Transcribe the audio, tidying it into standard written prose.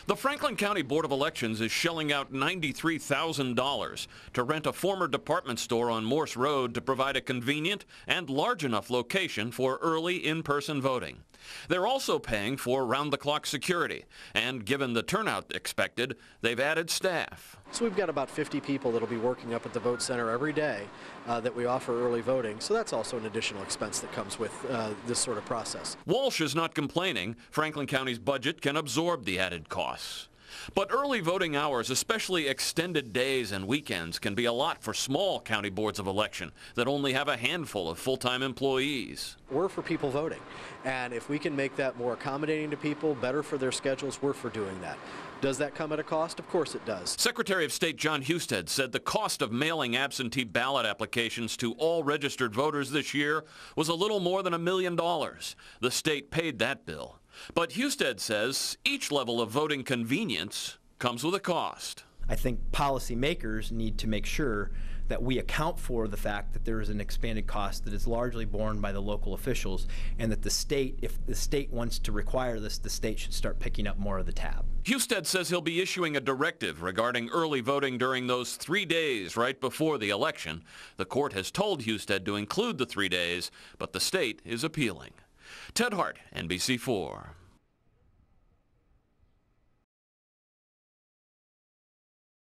The Franklin County Board of Elections is shelling out $93,000 to rent a former department store on Morse Road to provide a convenient and large enough location for early in-person voting. They're also paying for round-the-clock security, and given the turnout expected, they've added staff. So we've got about 50 people that will be working up at the vote center every day that we offer early voting, so that's also an additional expense that comes with this sort of process. Walsh is not complaining. Franklin County's budget can absorb the added costs. But early voting hours, especially extended days and weekends, can be a lot for small county boards of election that only have a handful of full-time employees. We're for people voting, and if we can make that more accommodating to people, better for their schedules, we're for doing that. Does that come at a cost? Of course it does. Secretary of State John Husted said the cost of mailing absentee ballot applications to all registered voters this year was a little more than $1 million. The state paid that bill. But Husted says each level of voting convenience comes with a cost. I think policymakers need to make sure that we account for the fact that there is an expanded cost that is largely borne by the local officials, and that the state, if the state wants to require this, the state should start picking up more of the tab. Husted says he'll be issuing a directive regarding early voting during those 3 days right before the election. The court has told Husted to include the 3 days, but the state is appealing. Ted Hart, NBC4.